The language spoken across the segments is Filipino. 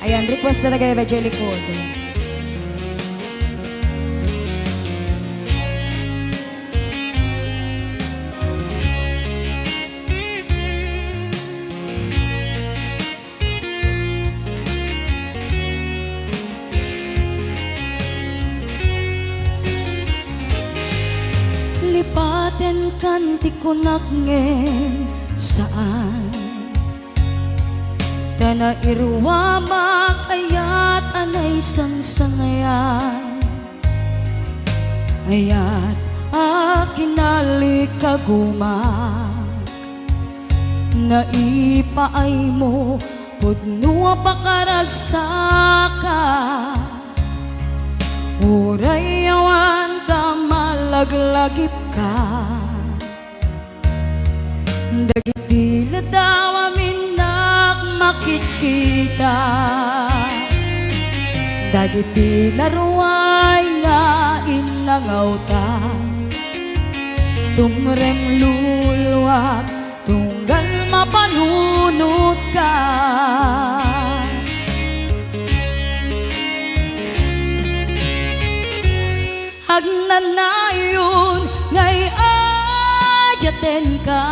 Ayan, request na kayo by Jelly Code. Lipaten kanti kunak ngen saan Tana irwamak ayat anay sang-sangayan Ayat akinali kagumak Naipaay mo pudnua pakaragsaka Uray awan ka malaglagip ka Dagiti ladawa minak makikita Dagiti laruay nga inangaw ta Tumrem luluwak tunggal mapanunod ka Agnanayon ngay ayatenka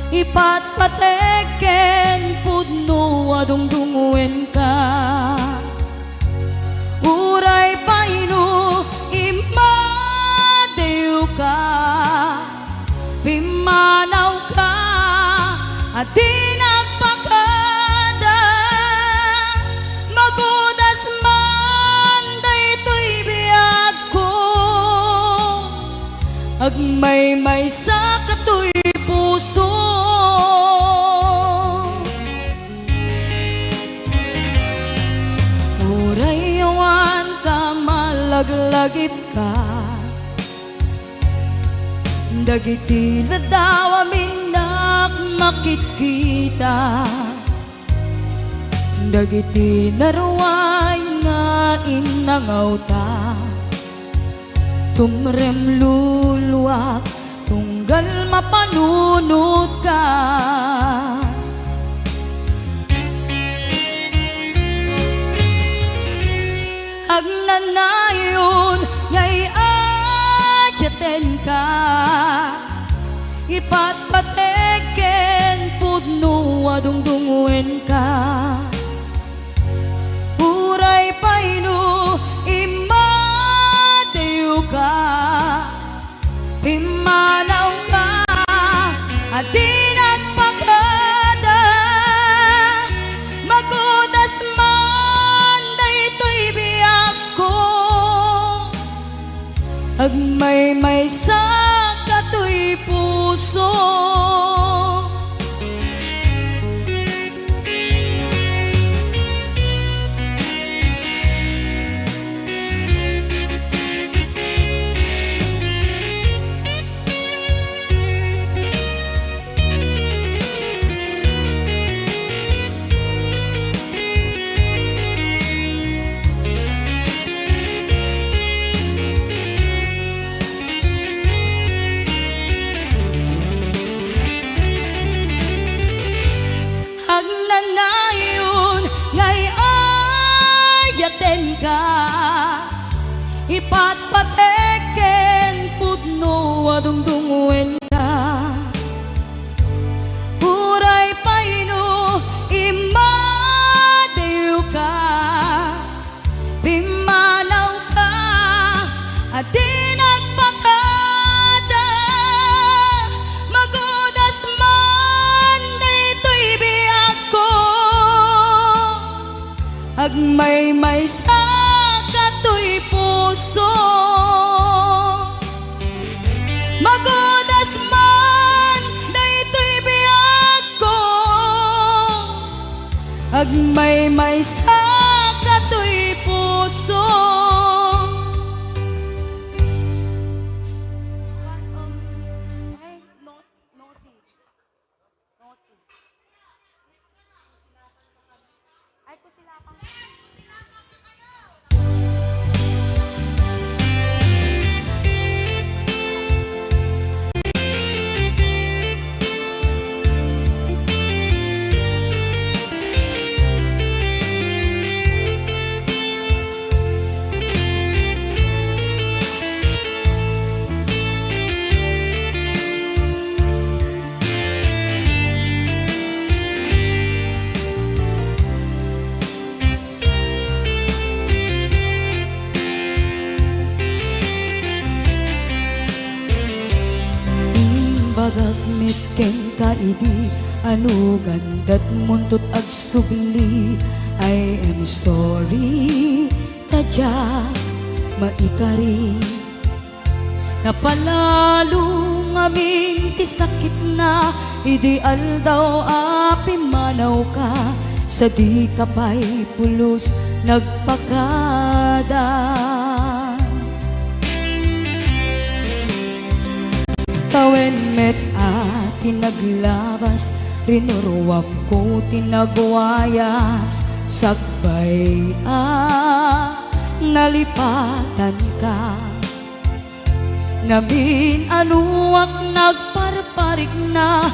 Ipatpateken pudno adungdunguen ka Uray paino imadew ka Pimanaw ka at di nagpakada Magudas man daytoy biyag ko Agmay-may sa katoy puso Uray awan ka malaglagip ka Dagiti ladawa minak makikita Dagiti naruay nga inangaw ta Tumrem luluwak tunggal mapanunod ka Agnanayon ngay ayatenka Ipatpateken pudno adungdunguen ka Uray paino imadew ka Pimanaw ka at di nagpakada Magudas man daytoy biyag ko Agmay-may sa katoy puso Agnanayon ngay ayatenka Ipatpateken pudno adungdunguen ka Uray paino imadew ka Pimanaw ka at di nagpakada Magudas man daytoy biyag ko Agmay-may sa katoy puso Magudas man daytoy biyag ko Agmay-may sa katoy puso Ay, kusilapan. ken ka idi anu gandat muntot ag subli. I am sorry tadya maikari napalalo ngamin ti sakit na ideal daw api manaw ka sa di ka pa'y pulos nagpakada. Tawen met tinaglabas rinuruwap ko tinagwayas sagbay nalipatan ka namin anuak nagparparik na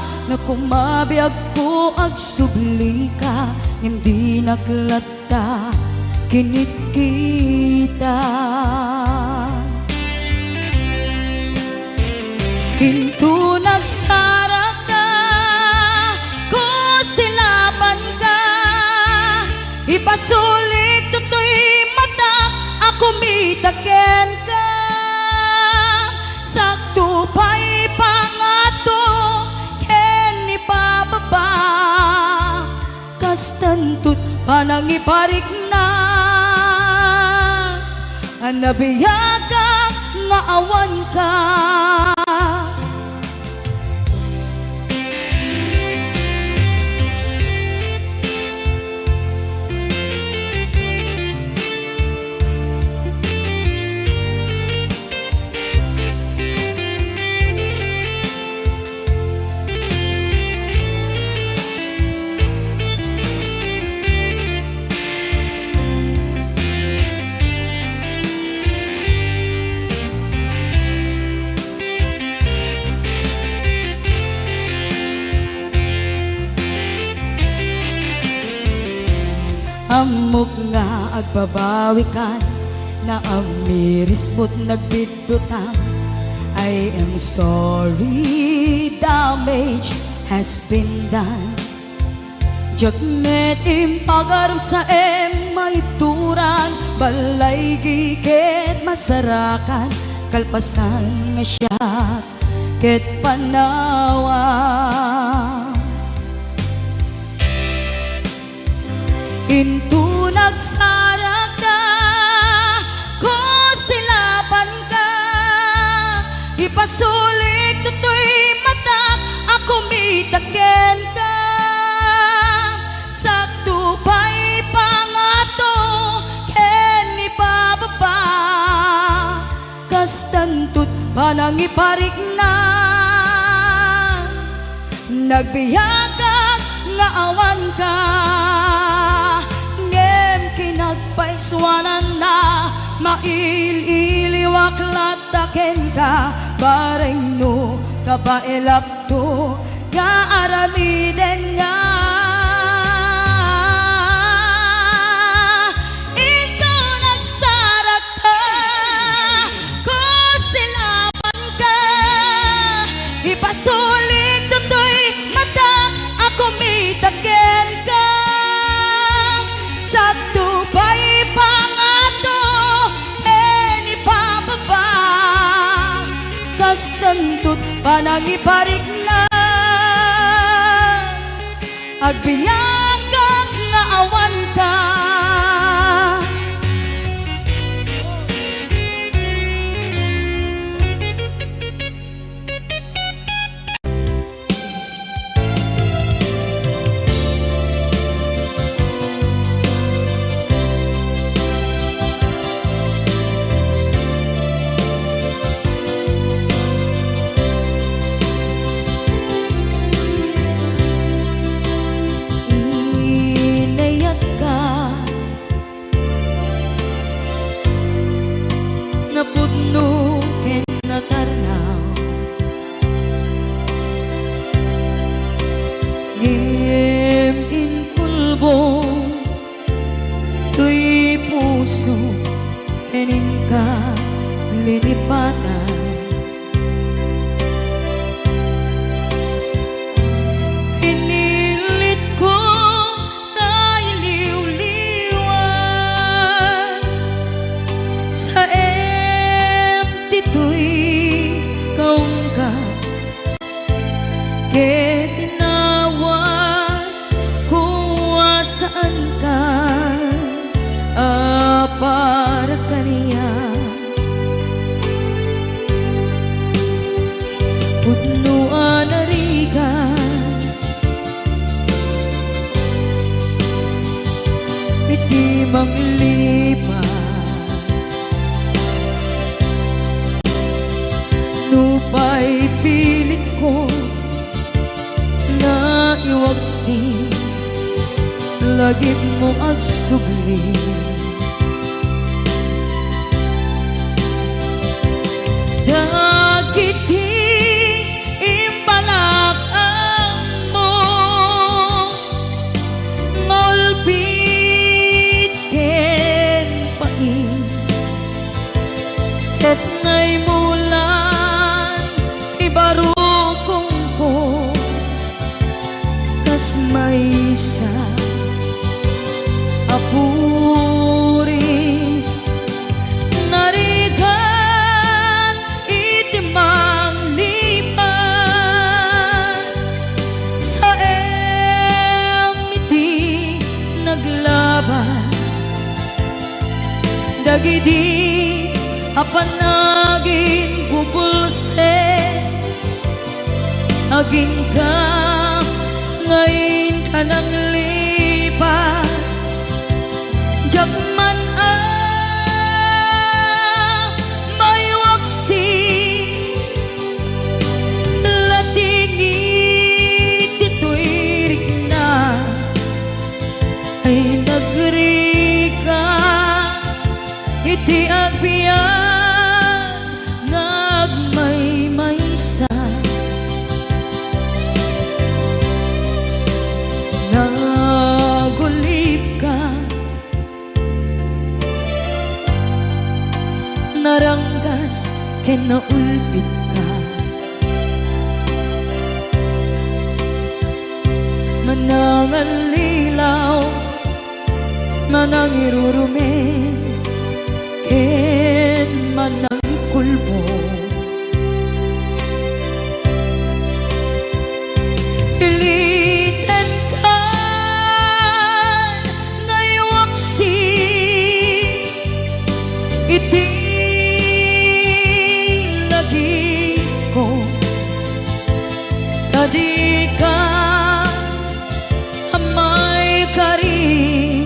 kumabiyag ko ag subli ka hindi naglata kinit kita. Hinto nagsarak ka, kusilapan ka, ipasulik tutoy mata, ako mitaken ka. Sakto pa'y pangato, ken ipababa, kastantut panang iparik na, anabiyaga nga awan ka. Amok nga agbabawi kan na amiris mo't nagbidutang. I am sorry, damage has been done. Jagmet impagaram sa maituran, balay gigit masarakan, kalpasan nga siya ket panawan. Hinto nagsarak ka, kusilapan ka, ipasulik tutoy mata, ako mitaken ka. Sakto pa'y pangato, ken ipababa, kastantut panang iparik na, nagbiyagag nga awan ka. Kinagpaiswanan na maililiwak lataken ka bareng no kabailak to kaaramiden nga. Ikaw nagsarak ka, kusilapan ka, ipasulik tutoy mata, ako mitaken ka. Sakto pa'y pangato, ken ipababa, kastantut panang iparik na, agbiyagang nga awan ka. manglipat. Nupay pilit ko na iwagsin, lagip mo agsugli. Dagiti imbalak ang mo, ngolpit ken pain, ket ngay mulan ibarukong ko, kas maysa apuris narigan itimang lipan, sa iti naglabas, dagidi apanagin bubulse, aging ka ngayon ka nang lipat. Jakman may waksi, latingit ito'y rigna, ay nagrika iti agbiyan ngagmaymaysa. Nagulip ka, naranggas ken naulpit ka, manangan lilaw, manang irurumen, ken manang kulbo. Iliten ka ngaywaksi, iti lagi ko, tadi ka amay kari,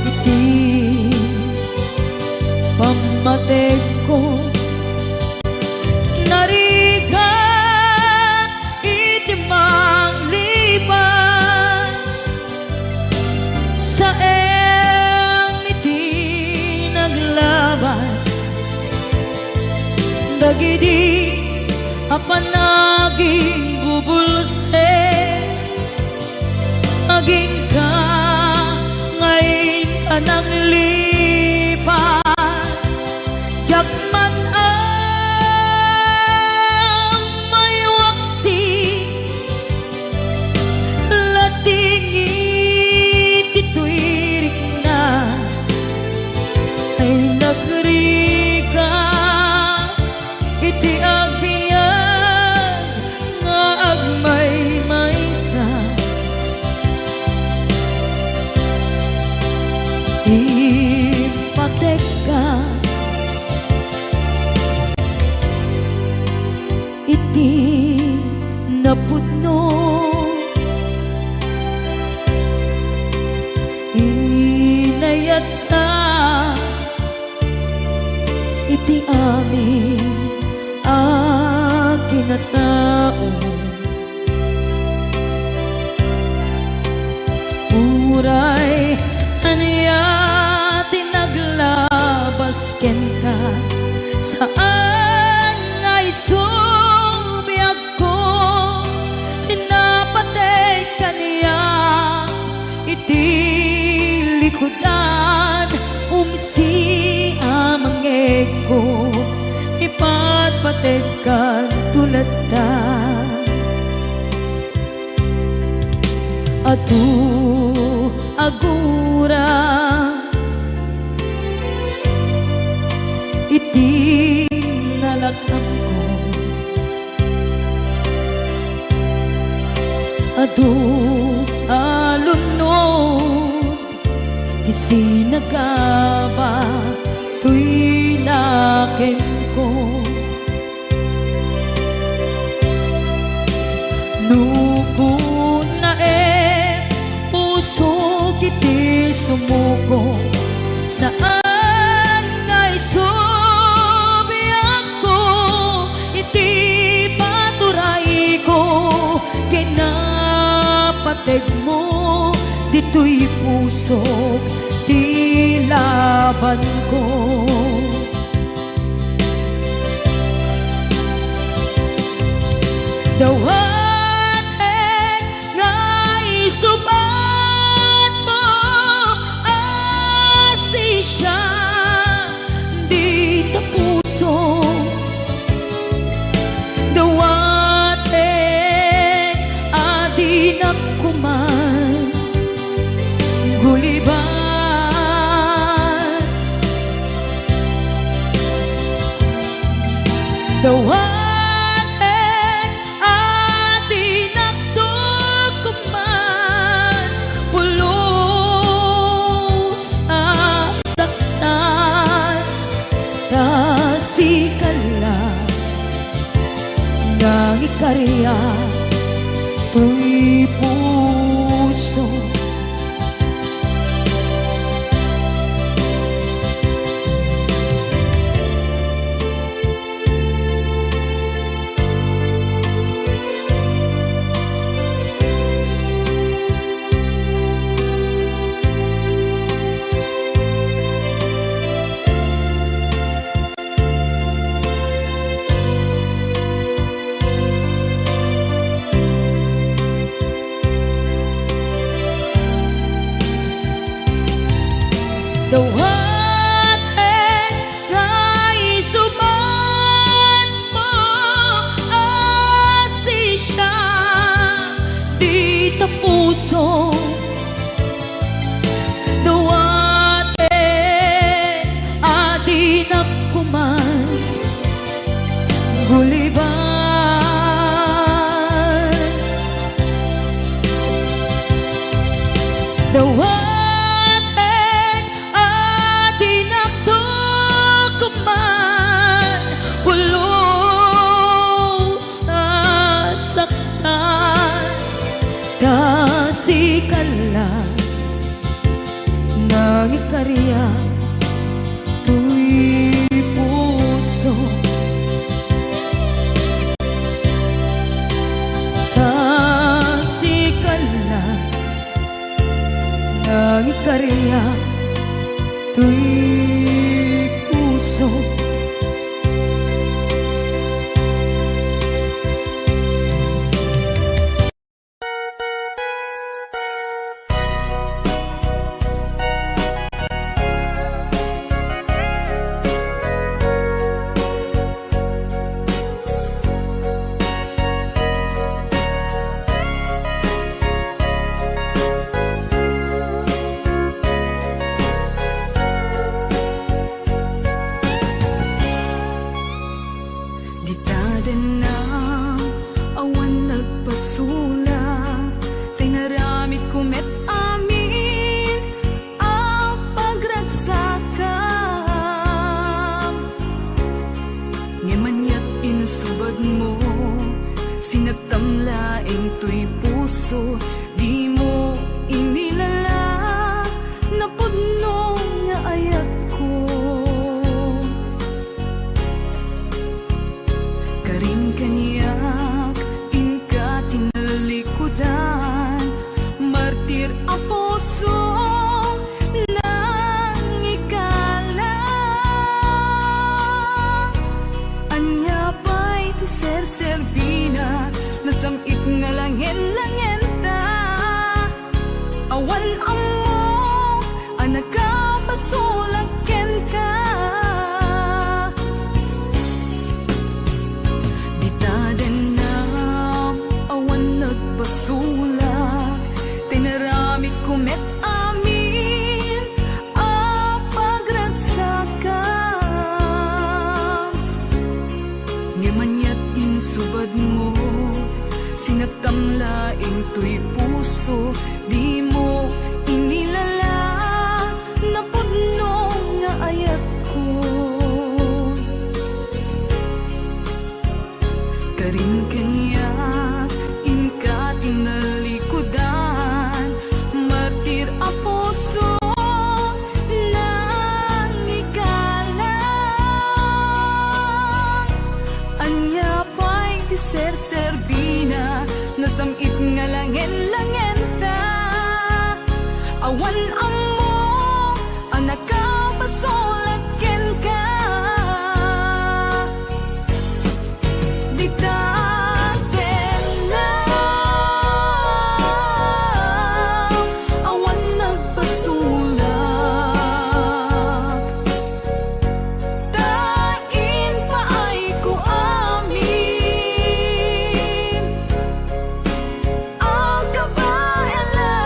iti pamatek ko, narigan iti manglipan, sa iti naglabas, dagidi apanaging bubulse, aging ka ngayon ka nang lipat. Jakman may waksi, latingit ito'y rigna, ay nagrika iti agbiyan nga agmaymaysa. Ipatek ka iti napudno, inayat ka iti amin akinatao, uray aniya tinaglabas ken ka, saan ngay subiyag ko, pinapatay ka niya iti likudan, umsi amangeg ko, ipatpatay ka tulad ta. Adu agura iti nalakang ko, adu alunod isinagaba tuy nakem ko, nukun na pusog iti sumuko saan ngay subiyak ko iti paturay ko kinapateg mo dito'y puso di laban ko. Dawaten nga isubat mo asi siya di ta puso. Dawaten adi nakuman guliban. Dawaten karya tuy puso. Dawaten nga isubat mo asi siya di ta puso. Dawaten adi nakuman guliban. Dawaten karya tuy puso. Kasikala ng karya tuy puso. Di mo inilala na pudno nga ayat ko. Karin kanyak inka tinalikudan, martir ang puso nang ikala. Anya pa'y tiser-servina nasamit nga langin-langin. Awan amo anak ka pasulaken ka. Ditaden na awan nagpasulak, tinarami kumet amin apagransakan. Ngimanyat insubad mo sinatamlaing tuy puso. Di mo inilala na pudno nga ayat ko. Karin kanyak inka tinalikudan, martir apo awan amo ang nakapasulat ken ka di daten lang awan nagpasulat tain pa ay ko amin ang kabaelan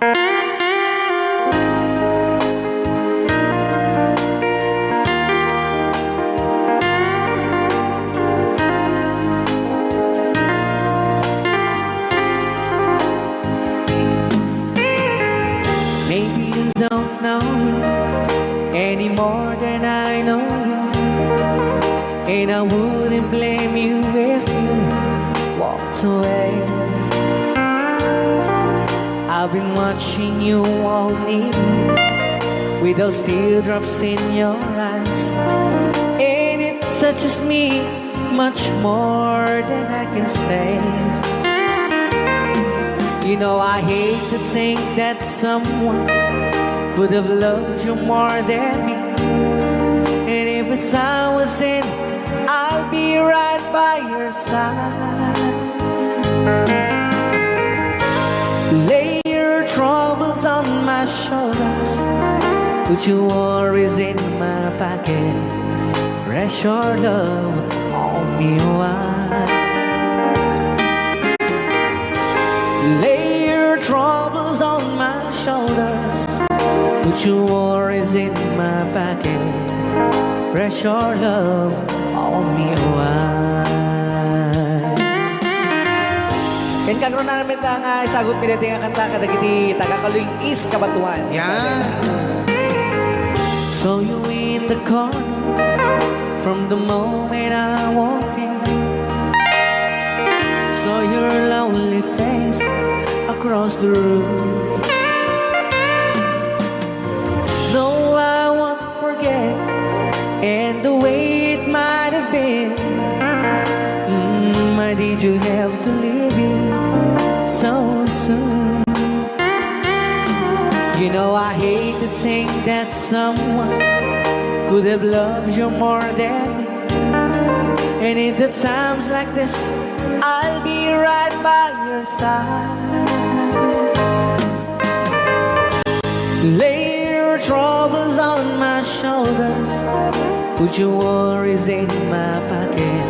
Maybe you don't know me any more than I know you, and I wouldn't blame you if you walked away. I've been watching you all evening with those teardrops in your eyes, and it touches me much more than I can say. You know, I hate to think that someone could have loved you more than me, and if it's I was in, I'll be right by your side. Lay your troubles on my shoulders, put your worries in my pocket, rest your love on me wide. Lay your troubles on my shoulders, put your worries in my pocket, rest your love on me wide. Ken karon na namin nga isagot pinati nga kanta kadagiti tagakaluing is kabatuan. Yeah. Saw you in the corner from the moment I walked in. Saw your lonely face across the room. Though I won't forget, and the way it might have been, why did you have to leave me so soon? You know, I hate to think that someone could have loved you more than me, and in the times like this, I'll be right by your side. Lay your troubles on my shoulders, put your worries in my pocket,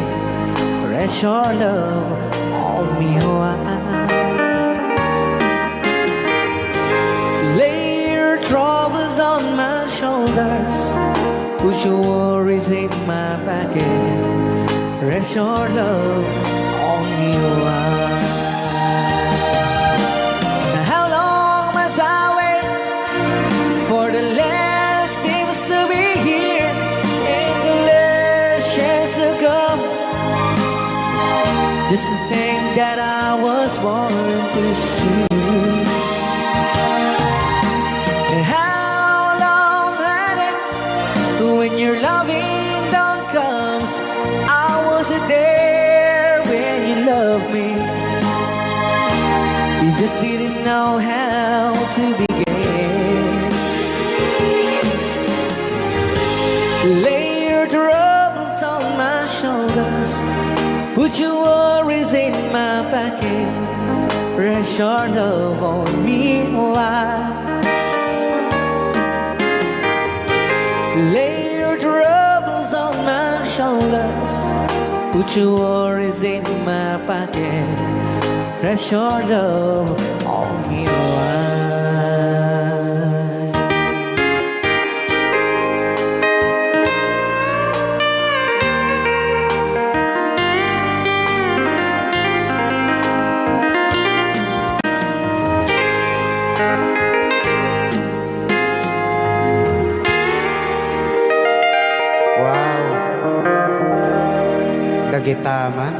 rest your love on me wide. Lay your troubles on my shoulders, put your worries in my pocket, rest your love on me wide. How long must I wait for the last seems to be here, and the last chance to come? Just to think that I was born to see. And how long had it when your loving dawn comes? I wasn't there when you loved me. You just didn't know how to begin. Lay your troubles on my shoulders, put your worries in my pocket, rest your love on me wide. Lay your troubles on my shoulders, put your worries in my pocket, rest your love on me wide. Wow. Dagitaman.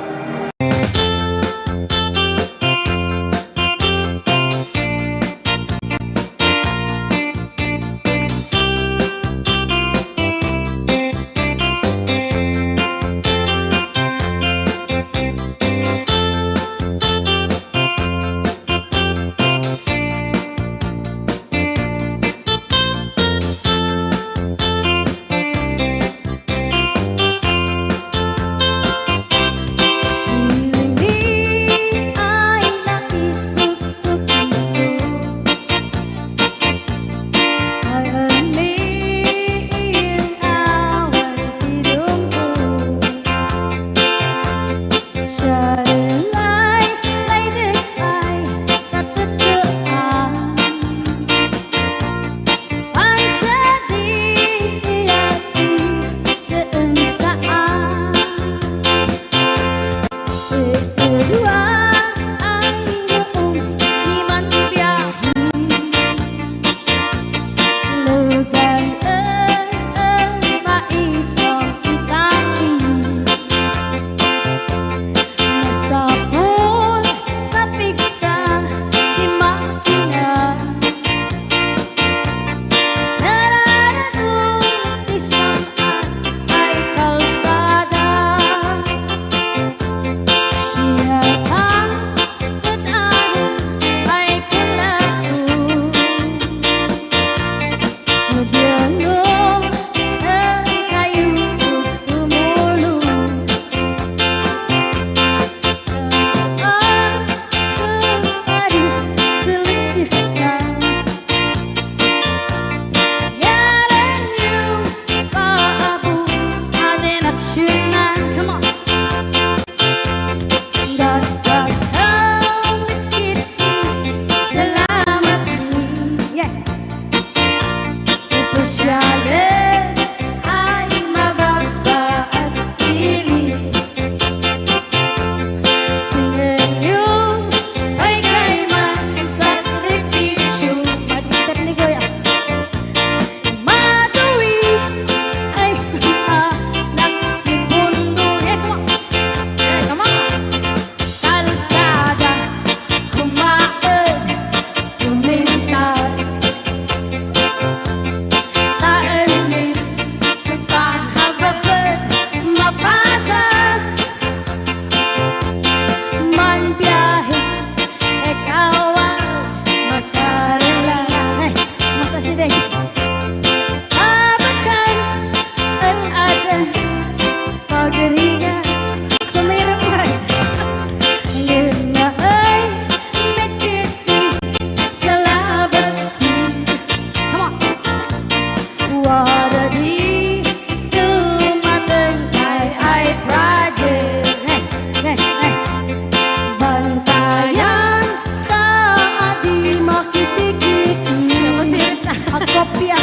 Makitikit Agkopya.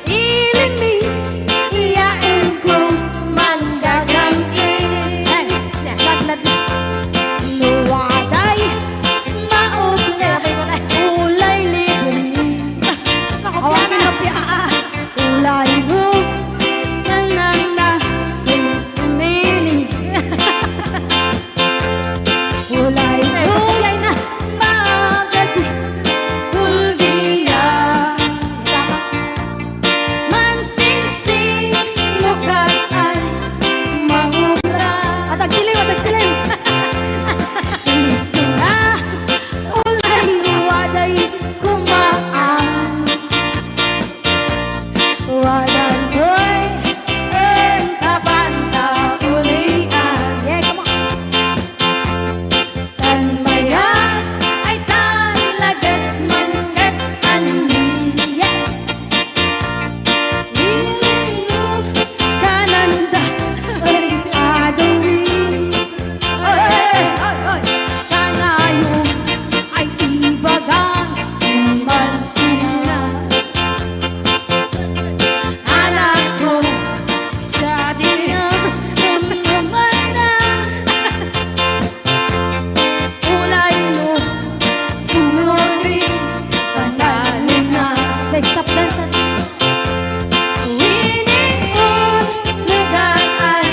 Iling mi iyain ko mandagang Slaglad. Nuwaday mauble ulay libeli Awangin na piya. Ulay mo. Nanang na umili Ulay mo. Ulay na magadi Kuldiya Mansinsing lukat ay mangubra At agdilim, at agdilim. Isura ulay waday kumaan Wadan ko'y entabanta ulian Yeah, come on. Tanmayan ay talagas mangkat anli Yeah. Ilingo kananda Adori. Kanayo ay ibagang umantina Anak ko siya din ang umana Ulay mo sunurin panalin na Stay, stop dance. Winion lugar ay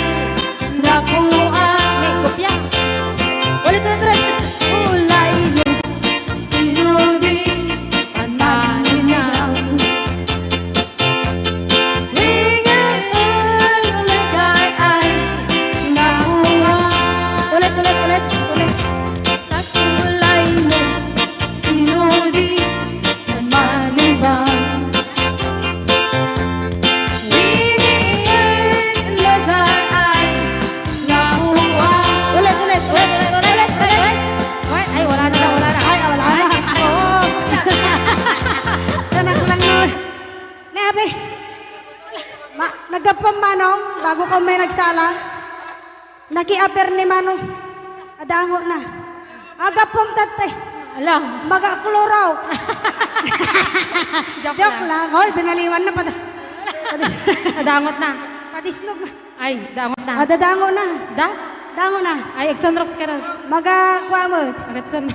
nakuha Ulit, ulit, ulit. Ulay mo sinurin panalinaw Winion lugar ay nakuha Ulit, ulit, ulit. Ulit. Sa kulay mo sinurin panalinaw Winion lugar ay nakuha Ulit, ulit, ulit. Ulit, ulit. Ay, wala na, wala na. Ay, wala na. Oo. Tanak lang nun. Nabi. Nagapang manong, bago ka may nagsala. Naki-aper ni manong. Adango na. Agapong tate. Alam. Magakluraw. Joke lang. Hoy, binaliwan na pa. Nadangot na. Padisnog na. Ay, dangot na. Adadango na. Da? Dango na. Ay, Exonrox ka rin. Magakuha mo. Agatson.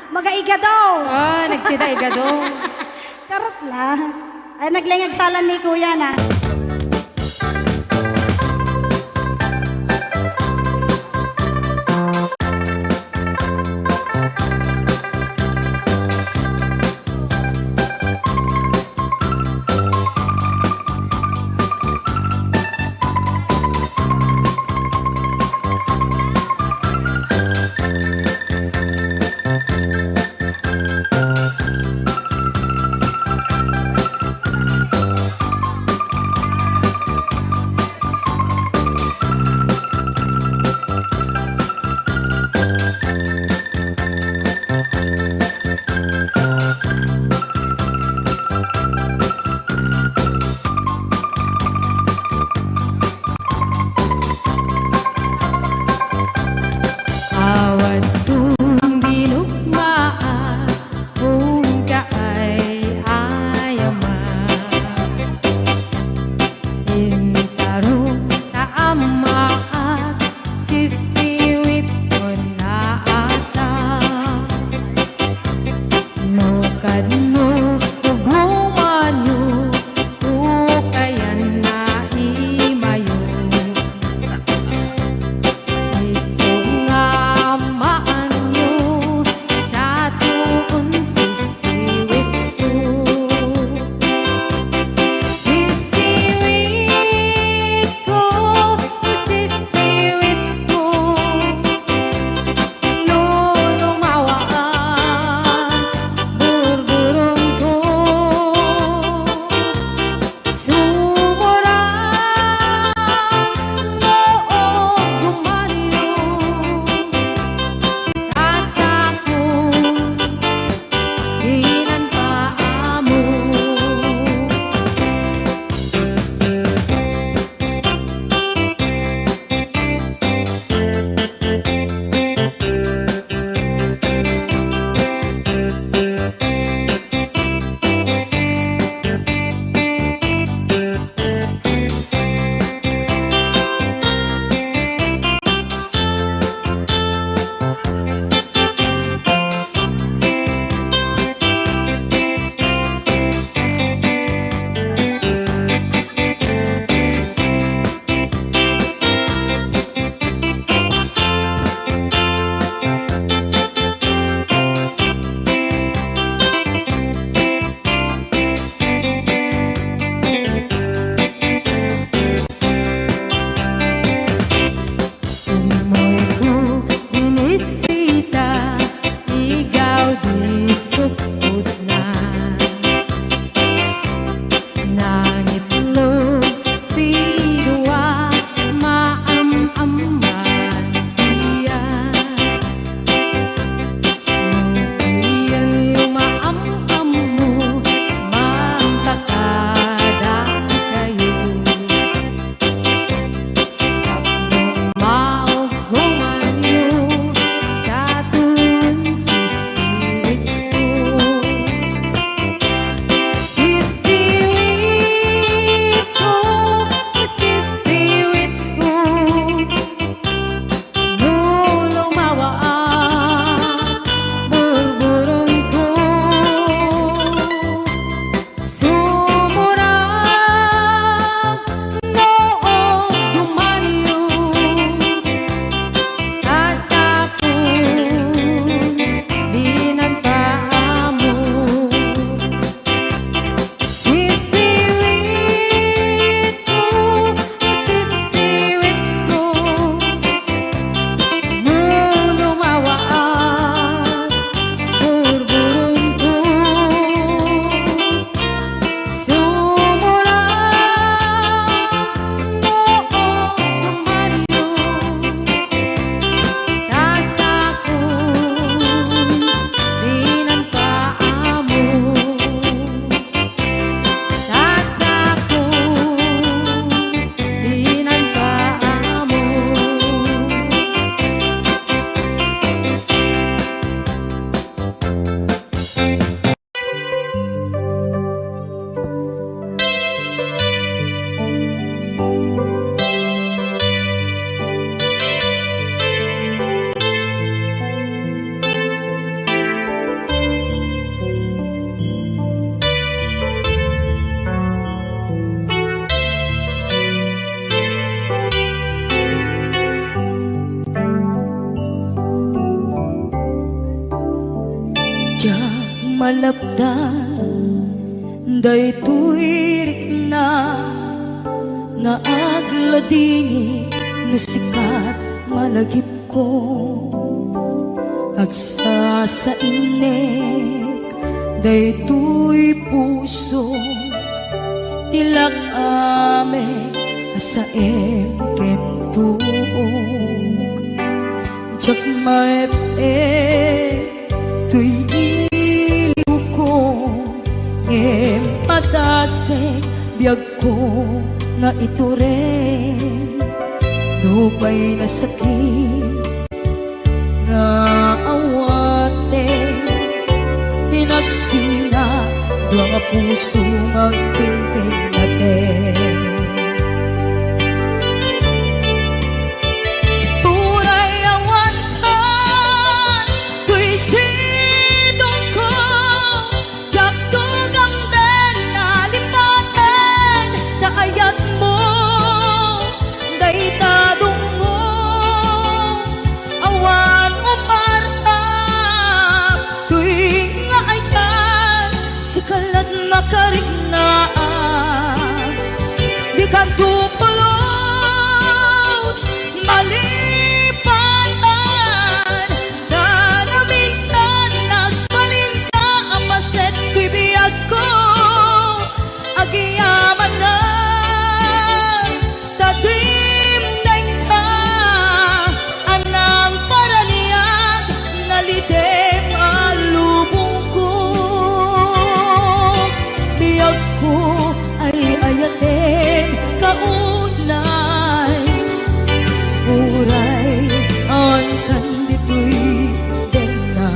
Magaiga daw. Oh, nagsida igado. Karot lang. Ay, naglingag salan ni kuya na. malabdan daytoy rikna nga agladingi nga sikat malagip ko agsa sa inek daytoy puso tilak ame sa kentug jak maepe tuy iliw ko patase biyag ko nga ito rin dupay na sakit nga awate hinagsina dua nga puso magpilpil natin tunay awantan tuy sidong ko jak tugang den nalipaten na ayat mo daytadong mo awan umartam tuy nga ayan sikalat makariknaan di ka tupulos malipatan na minsan nagbalin ka apaset tuy biyag ko agiyaman na tatimdeng ka anang paraniyag nalidem alubong ko biyag ko ay ayaten kaunay uray on kanditoy dena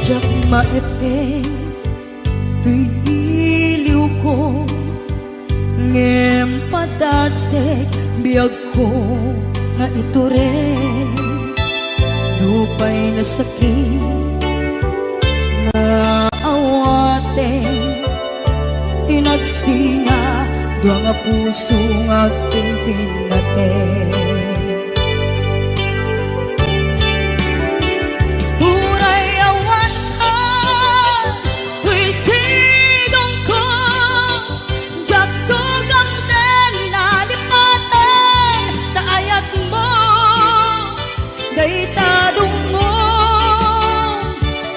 jak maepe tuy iliw ko ngem padasek biyag ko nga ito rin dupay na sakit nga awate inagsinga dua nga puso nga pimpin natin Huray awantan tuy sidong ko jak tugang den nalipaten na ayat mo daytadong mo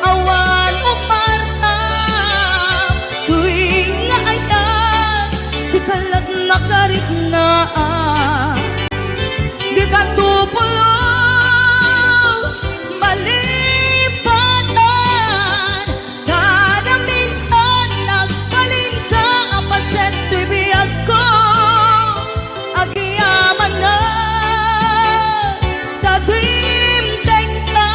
awan umartam tuy nga ayan sikalat makariknaan di ka tupulos malipatan kada minsan nagbalin ka apaset tuy biyag ko agiyaman na tatimdeng na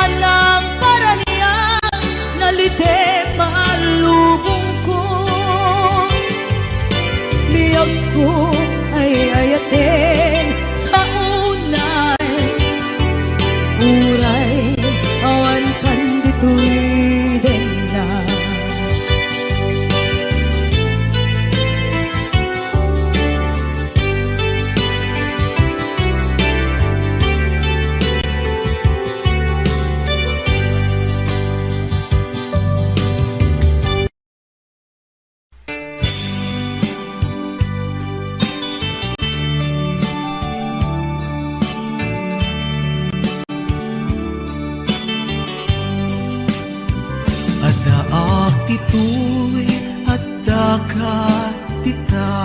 anang paraniyang nalidem alubong ko biyag ko ay ayaten kaunay uray awan kanditoy dena Adaak titoy at dakat tita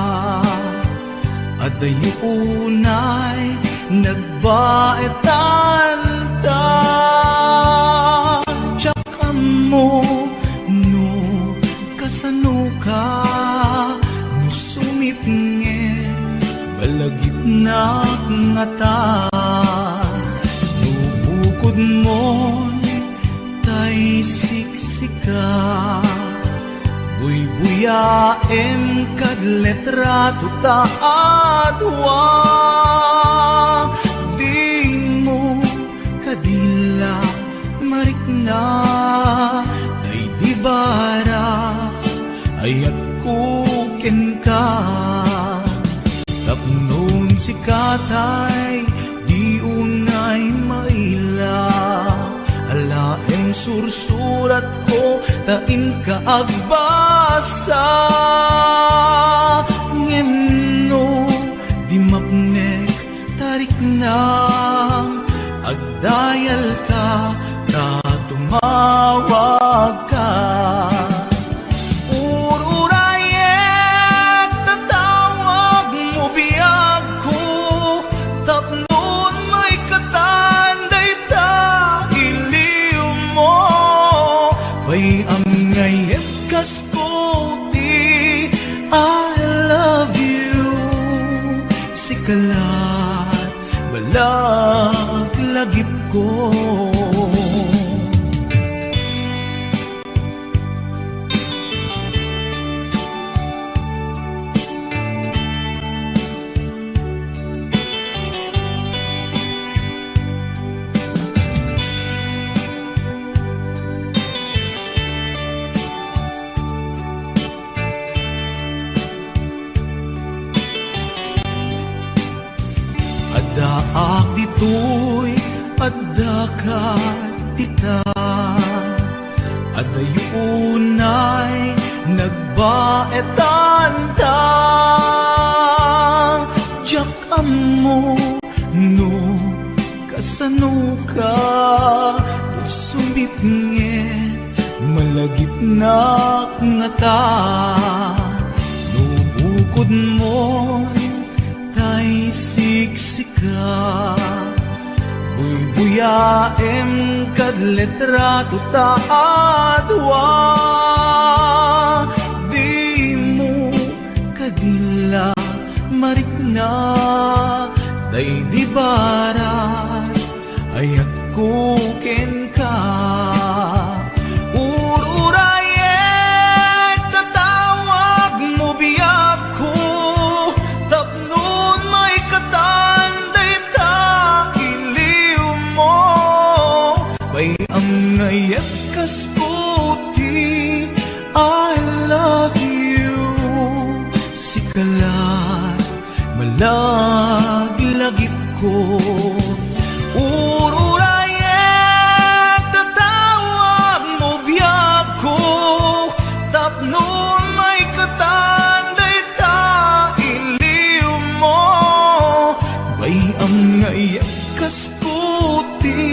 Adayo unay nagbaetan ta Tsaka mo no kasano ka no sumipnge balagit na nga ta no bukod mo tay siksika buy-buyaem kad letrato ta adwa di mo kadila marikna tay di bara ayat kuken ka tapnon si katay di unay maila alaem sursurat ko tain ka agbasa ngemno di mapnek tarik na agdayal ka na tumawag ka ururayet tatawag mo biyag ko tapnon may katanday ta iliw mo bay ang ngayet kasputi I love you sikalat balag lagip ko Adaak dito'y adakat tita Adayunay nagbaetan ta Diyak amo no kasano ka Tusumit nget malagip na nga ta Nubukod mo'y tay siksika Buy-buyaem kad letrato ta adwa Di mo kadila marikna Day di barat ayat kuken ka Ururayet tatawag mo biyak ko Tapnon may katanday ta iliw mo Bay ang ngayat kasputi I love you Sikalat malaglagip ko Ururayet tatawag mo biyak ko Tapnon may katanday ta iliw mo Bay ang ngayat kasputi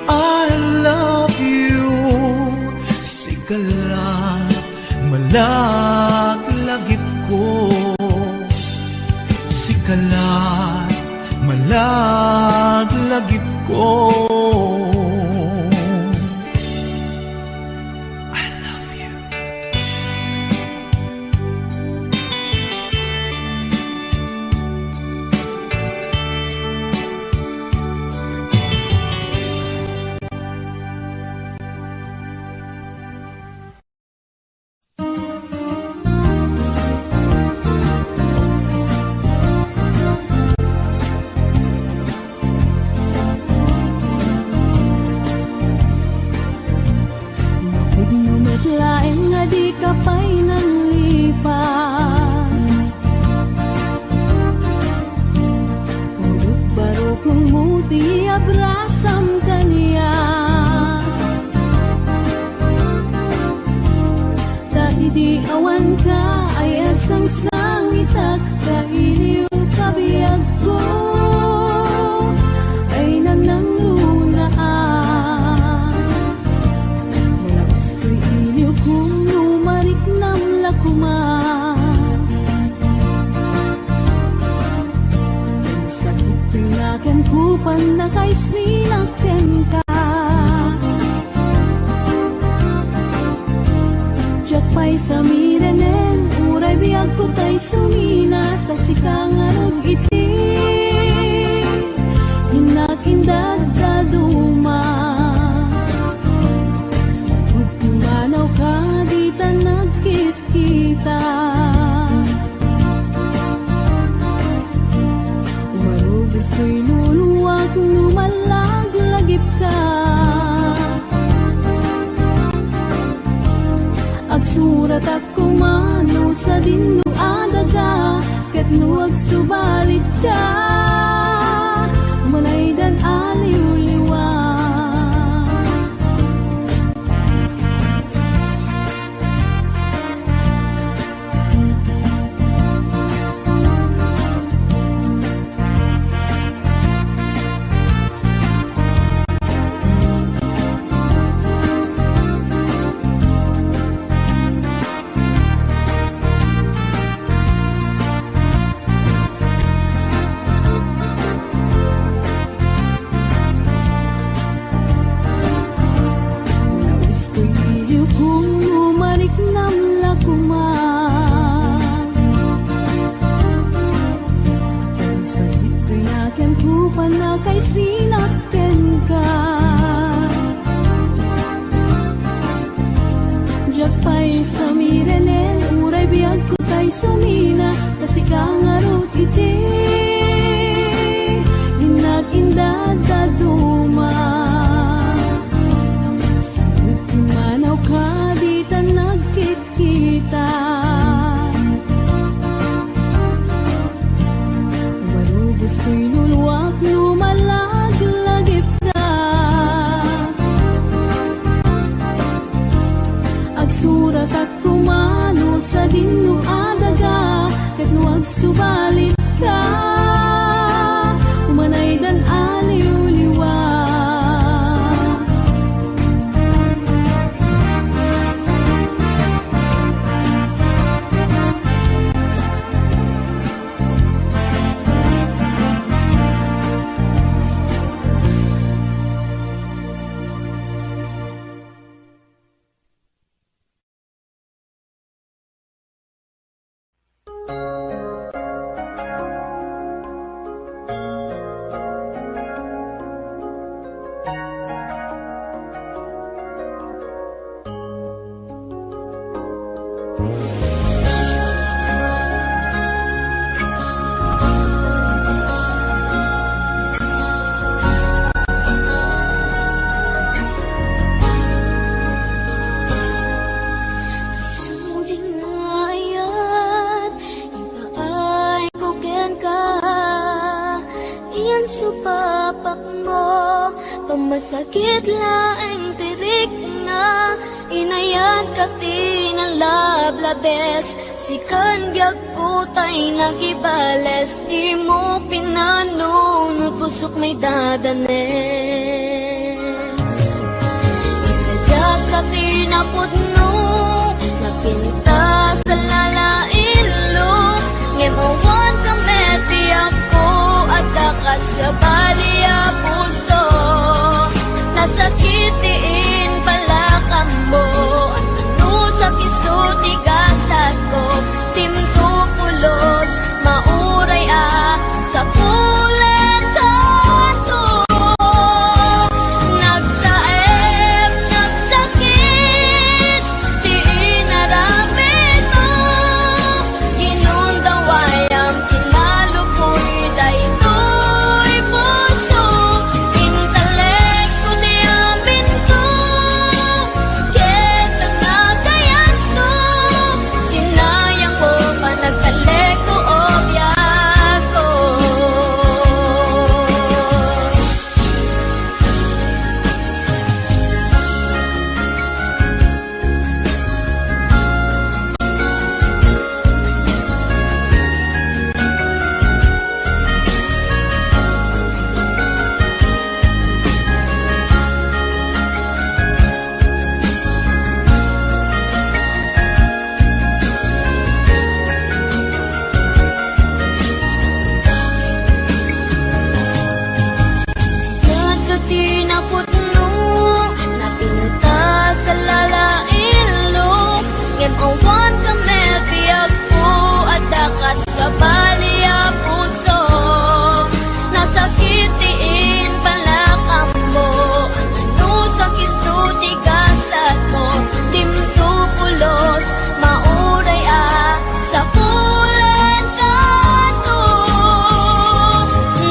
I love you Sikalat malaglagip ko Sikalat malaglagip ko I love you Lain nga di ka pa'y nang lipat Udut baro kung muti abrasam kaniya Dahil di awan ka ay agsangsang itak Kailiw kabiyag ko ay nanang lunaan Malabas ko'y iliw kung lumarik nam lakuman Sakit pinakan kupan na kay sinaken ka Diyak pa'y sa mirenen uray biyag ko tay sumina Tasikang arog iti Hinakindad kaduma Sabud kumanaw ka di ta nagkit-kita Umarubos ko'y luluwag lumalaglagip ka Agsurat ako mano sa dinno adaga, ket nuwag subalit ka, manay dan aliw-liwa. Kay sinakten ka, jak pa'y samirenen, uray biyag ko tay sumina, kasi kangarot iti, inag-indad kaduma. Sabot kumanaw ka, di ta nagkit-kita, marubos ko'y luluwak, lumalag-lagip ka. Agsurat at kumano sa dinno adaga, ket nuwag subalit ka, umanay dan aliw-liwa. Supapak mo, pamasakit laeng tirik na, inayan ka tinalablabes, sikan biag ko tay nagibales, di mo pinanunod pusok may dadanes. Inagad ka tinapudno, napinta sa lalailo, ngemawan ka meti ako, at dakat sa baliya puso, nasakitiin balakang mo, ano sa kisuti gasat ko, timtupulos, mauray sa pulen kanto. Nagsaem, nagsakit, di inaramid mo, ginundaway ang kinalukoy daytoy puso, intelekto di amin ko, ket ang nagayan ko, sinayang ko pa nagkaleko o biyak ko. Tinaputno, napinta sa lalailo, ngemawan ka mebiyag ko, at dakat sa baliya puso, nasakitiin balakang mo, ano sa kisuti gasat ko, timtupulos, mauray sa pulen kanto.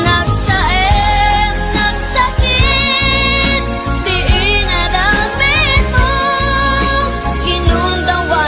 Nagsaem, nagsakit, di inaramid mo, ginundawa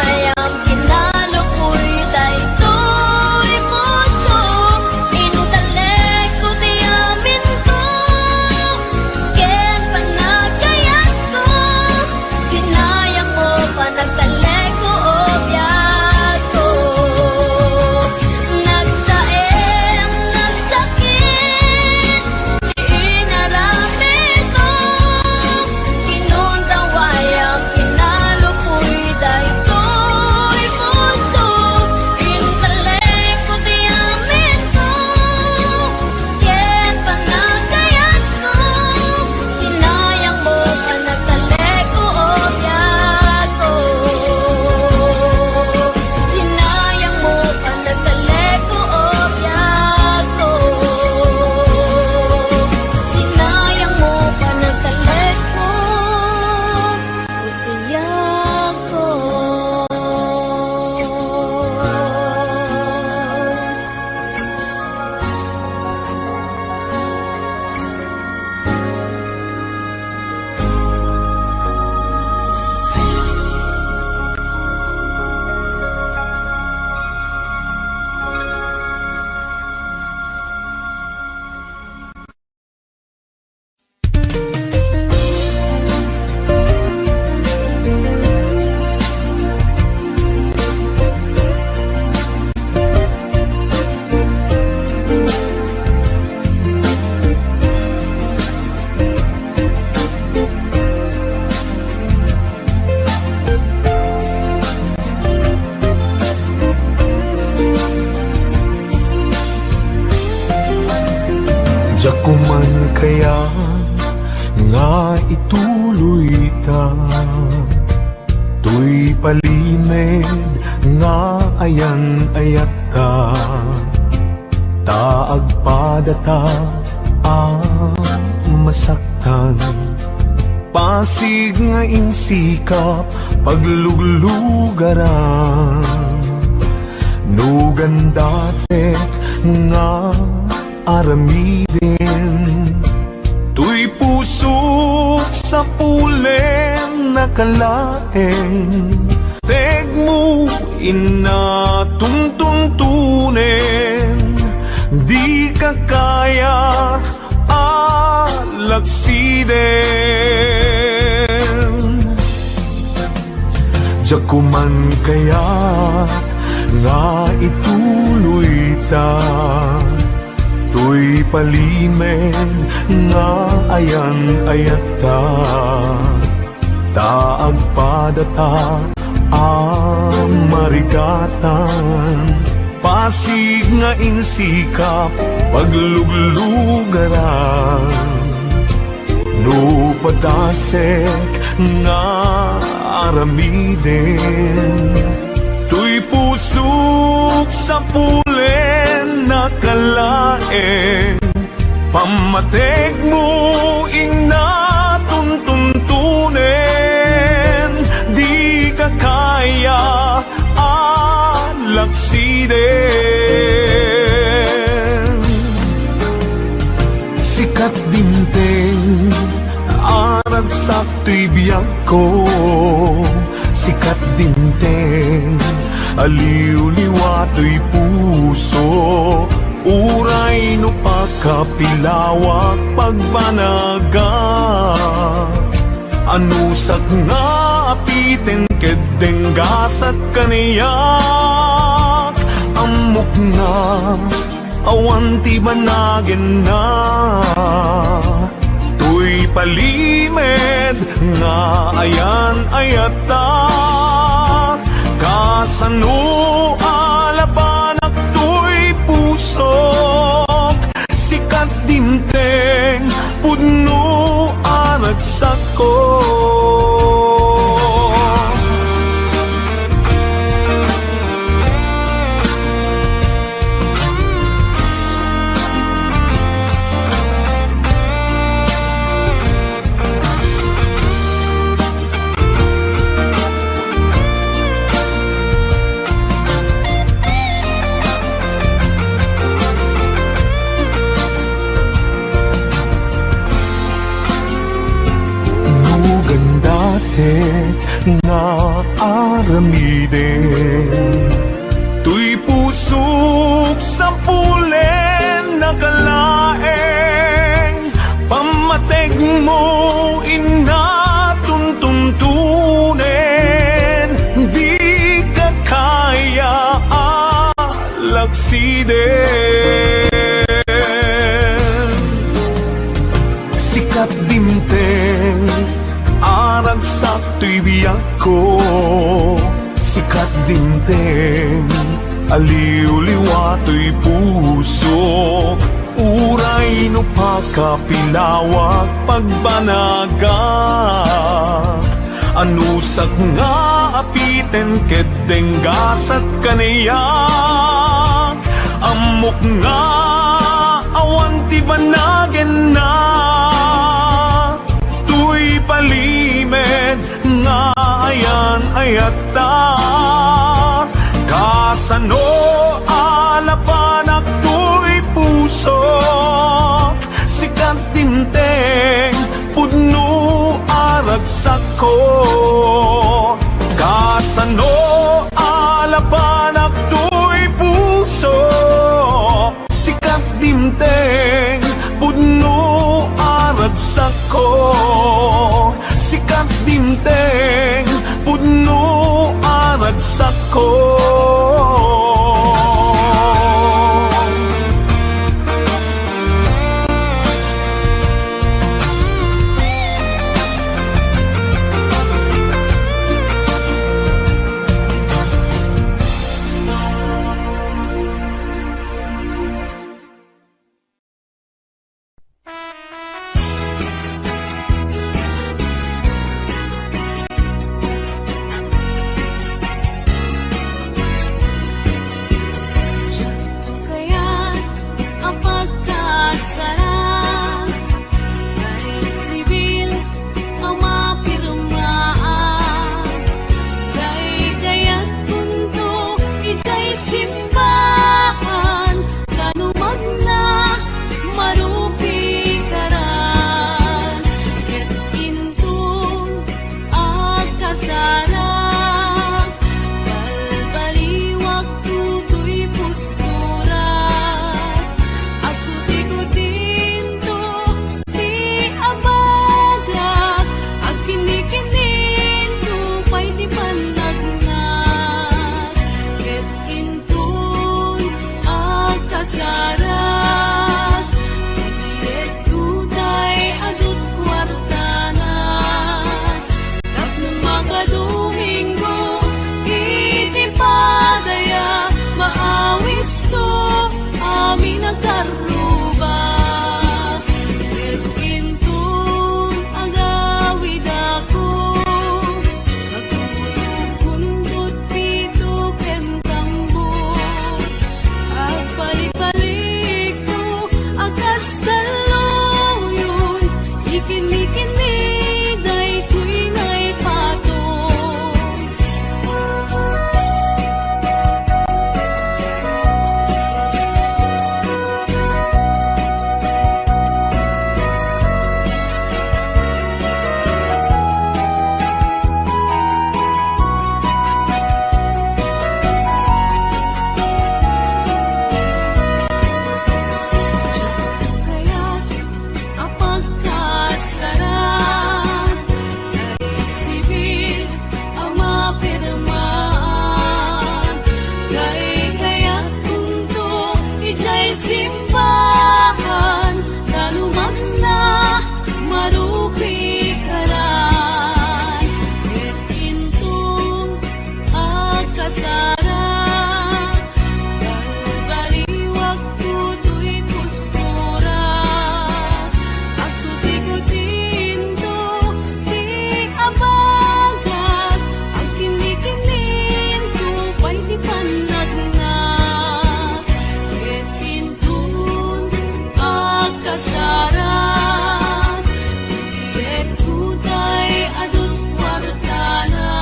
ko man kaya nga ituloy ta, tuy palimed nga ayan ayat ta, taag padata ang masaktan, pasig nga insikap pagluglugaran, nugan datek nga aramidin, tuy pusok sa pulen nakalaeng, teg mo ina tuntunin, di ka kaya alaksiden. Diyak ko man kaya nga ituloy ta, tuy palimen nga ayan ayat ta, taag padata ang marigatan, pasig nga insikap pagluglugaran, no padasek nga aramiden, tuy pusok sa pulen nakalaeng, pamateg mo inatuntuntunin, di ka kaya alaksiden. Sikat dinteng arag sakto'y biyag ko, sikat dinteng aliw-liwato'y puso, uray no pagkapilawak pagbanaga, anusak nga apiten kedeng gasat kaniyak, amok na awan ti banagin na, tuy palimed nga ayan ayata, kasano alabanak tuy pusok, sikat dimteng pudno aragsak ko. Nga aramiden, tuy pusok sa pulen nakalaeng, pamateg mo inatuntuntunin, di ka kaya alaksiden. Sikat dimteng arag sakto'y biyag ko, sikat dinteng aliw-liwato'y puso, uray no pagkapilawak pagbanaga, anusak nga apiten kedeng gasat kaniyak, amok nga awan ti banagin na, tuy palimed nga ayan ayata, kasano alapanak tuy puso, sikat tinteng pudno aragsak ko, kasano alapanak tuy puso, sikat tinteng pudno aragsak ko, sikat dinteng pudno aragsak ko. simbahan, naluman na marupi karan. Et intong akasara, baliwag tutoy puskura. Ako tikutin to, di abagat. Ang kinikinin to, pa'y di panagnak. Et intong akasara, et tutay adut wartana.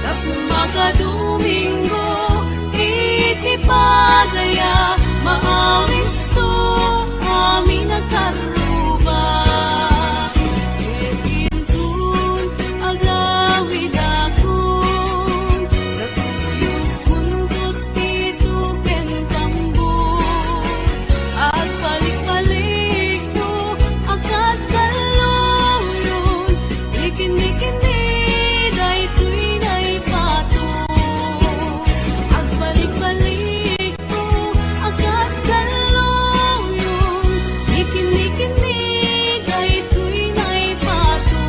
Tapos makadomingo, itipagaya, maawis to, amin nagkaruba. Et intun, agawid akon, natuyog kundot dito kentambon. Agpalik-palik to, akas kalungon, ikini-kini, daytoy na'y pato. Agpalik-balik to, akas kalungon, ikini-kini, daytoy na'y pato.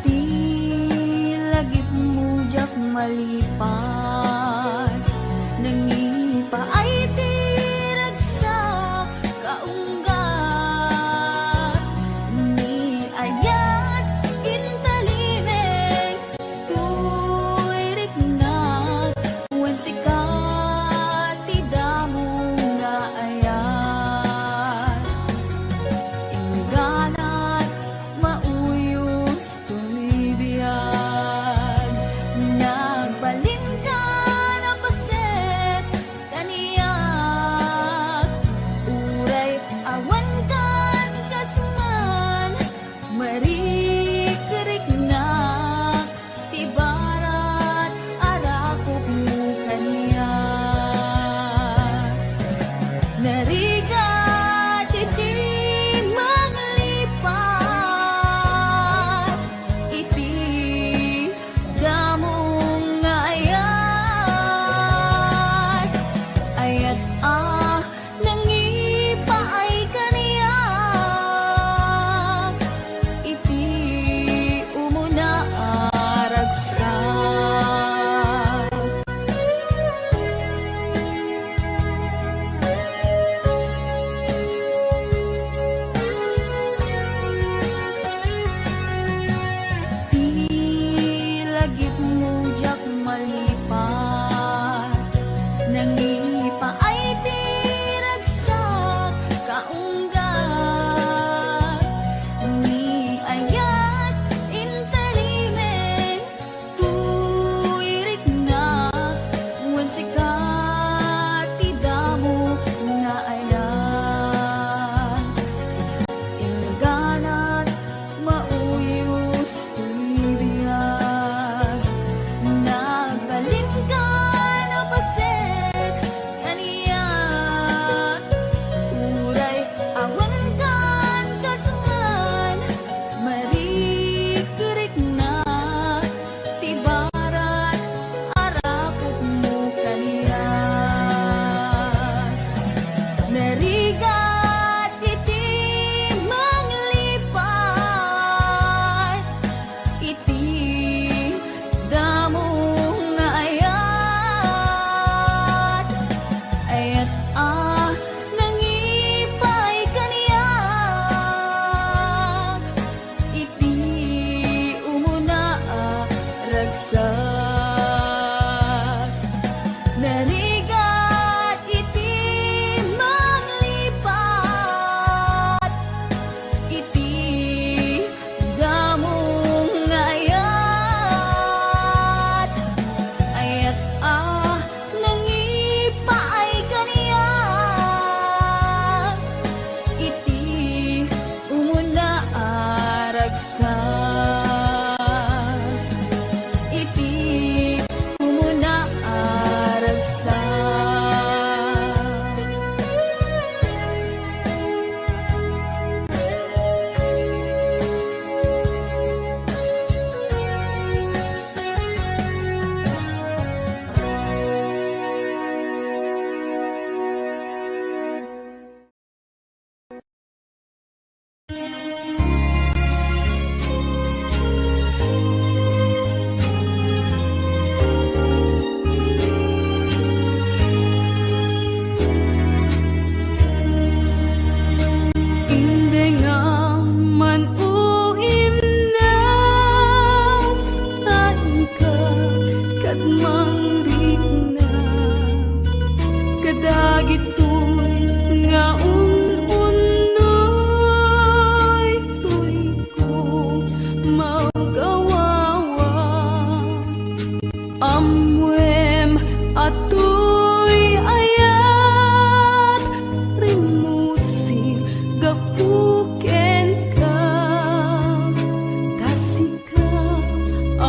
Di lagip mo jak malipan, nangipa ay tiragsak kaunggat. Ni ayat intalimeng tuwirik na, wen sikat tidamo nga ayat. Inganat mauyos tumibiyag, nagbalin ka na baset kaniyak. Uray awan kan kasman, marikrik na, tibarat arakop mo kaniyak. Nariga iti manglipat, iti damong nga ayat. Ayat nangipa ay kaniyak, iti umuna aragsak. Ilagip mo jak malipat, nangipa ay tiragsak kaunggat. Ni ayat intalimeng tuwirik na, wen sikat tidamo nga ayat. Inganat mauyos tumibiyag,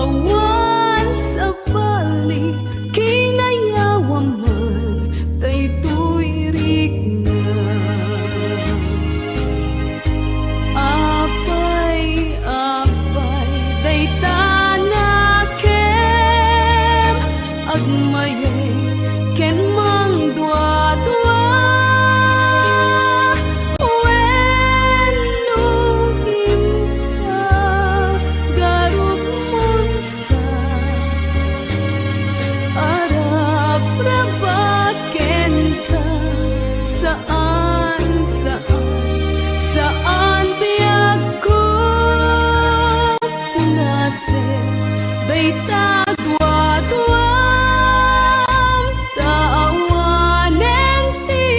awan sa balik kinayawan man daytoy rigna. Apay daytanakem agmayay ken mang dua-dua. Wenno impa garug monsa arap rabaken ka saan biyag ko nase dayta dua-duam taawanen ti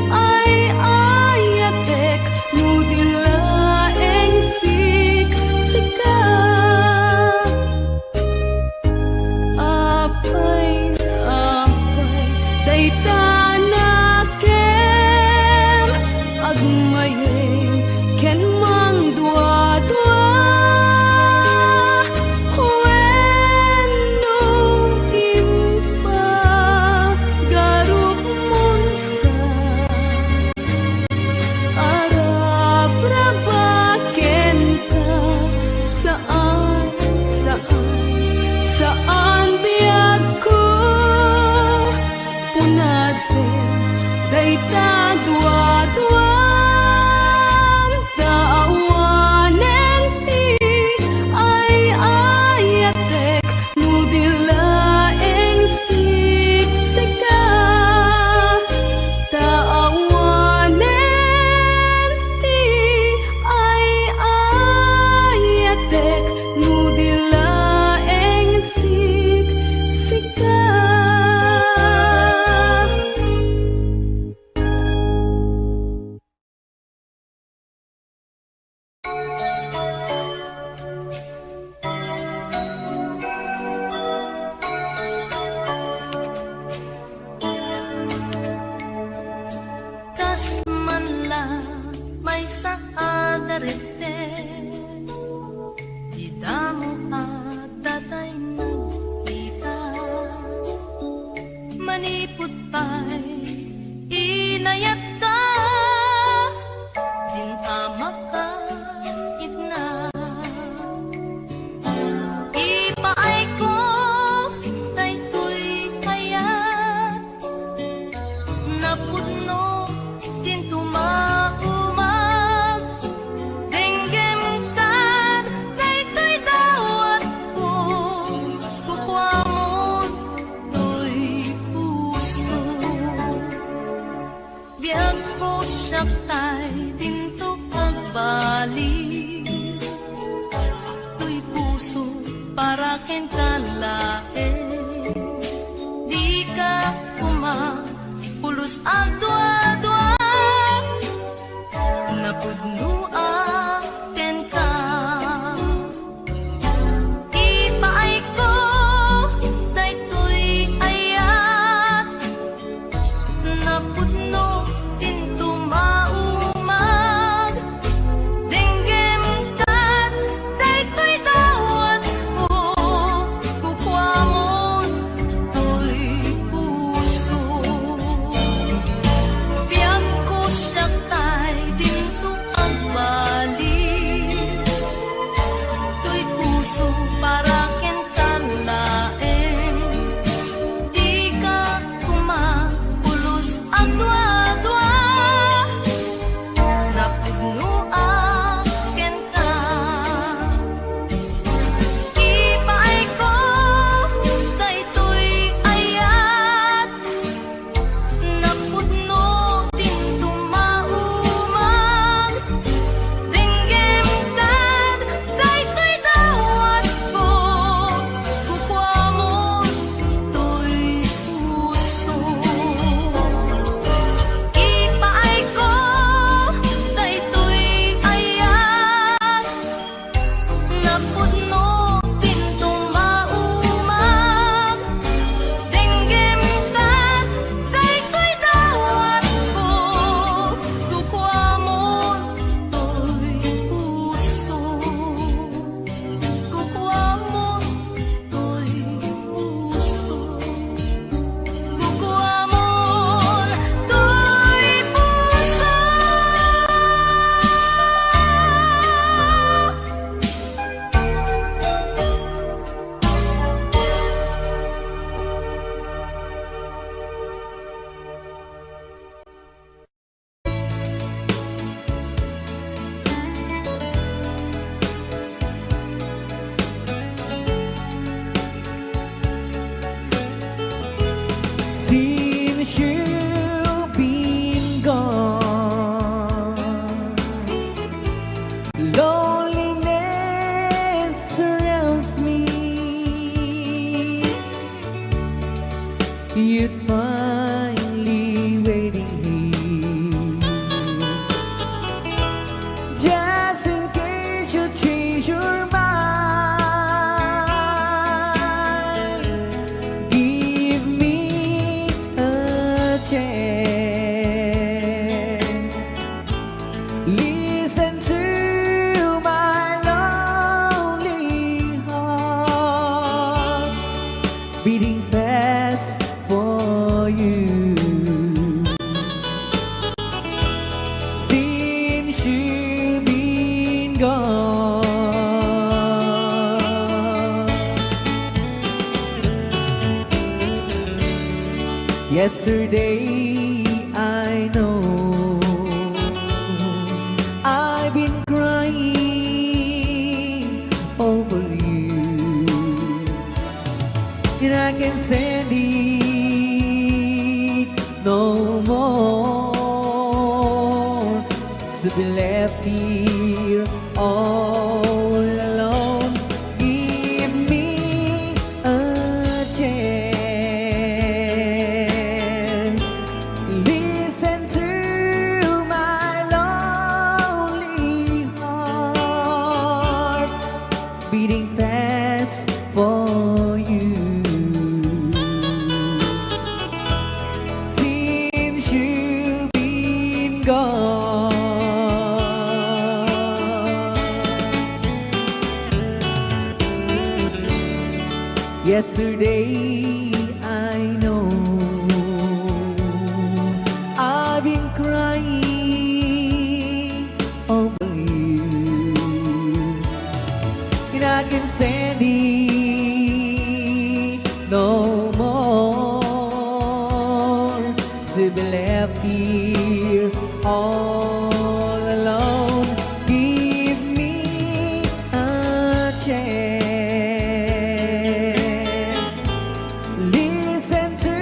ay ayatek nudilaeng sika apay daytanakem agmayeng ken mang dua-dua. Wenno impa garug monsa arap rabaken ka saan biyag ko punasen dayta dua-duam taawanen ti ay ayatek nudilaeng siksika taawanen ti ay ayatek nudilaeng siksika. Kas man lang may saadarete di damo at datay nagkita manipot pa'y inayat ka din amak ka itna ipaay ko daytoy kayat napudno din tumaumag denggem kat daytoy dawat ko kukwamon to'y puso biag ko siyaktay dinto pagbalik to'y puso para ken kalae di ka pulos ang dua-dua napudno ang tenka ipaay ko daytoy ayat napudno din tumaumag denggem kat daytoy dawat ko kukwamon to'y puso biag ko siyaktay dinto ang beating fast for you. Since you've been gone, yesterday I know I've been crying over you, and I can't stand it no more to be left here all alone. Give me a chance. Listen to my lonely heart beating fast for you. Since you've been gone, yesterday I know I've been crying over you, and I can't stand it no more to be left here all alone. Give me a chance. Listen to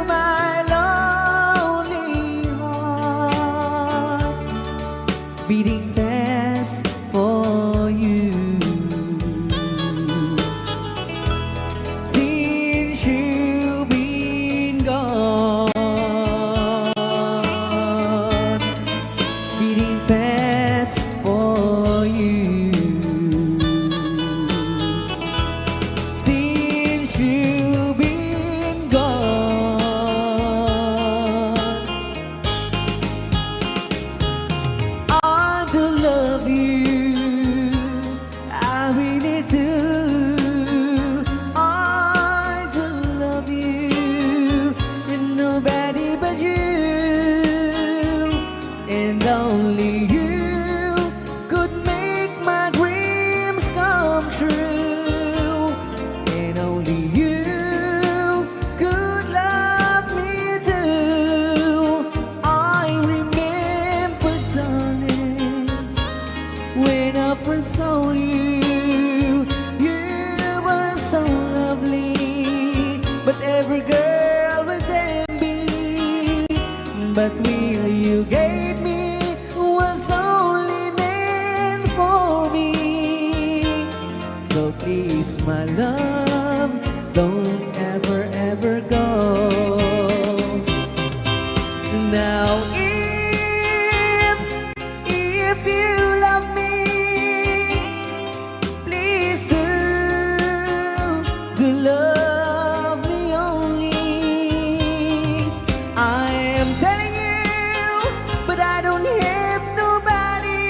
my lonely heart beating fast for you. Since you've been gone, beating fast for you. Since you've been gone, I do love you, I really do. I do love you, and nobody but you, and only you could make my dreams come true, and only you could love me too. I remember, darling, when I first saw you, you were so lovely, but every girl was envy. But will you gave me was only meant for me. So please, my love, don't ever, ever go. Now if you love me, please do love me only. I am telling you, but I don't have nobody.